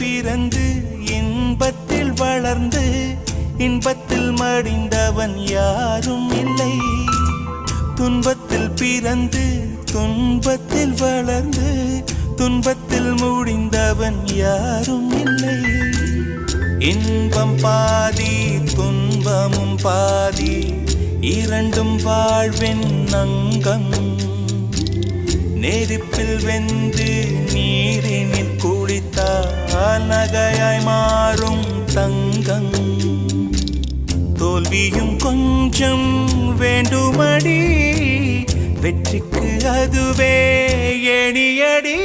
பிறந்து இன்பத்தில் வளர்ந்து இன்பத்தில் மடிந்தவன் யாரும் இல்லை. துன்பத்தில் பிறந்து துன்பத்தில் வளர்ந்து துன்பத்தில் முடிந்தவன் யாரும் இல்லை. இன்பம் பாதி துன்பமும் பாதி இரண்டும் வாழ்வின் அங்கம். நெருப்பில் வெந்து நீரினில் குளித்தால் நகையாய் மாறும் தங்கம். தோல்வியும் கொஞ்சம் வேண்டுமடி, வெற்றிக்கு அதுவே எணியடி.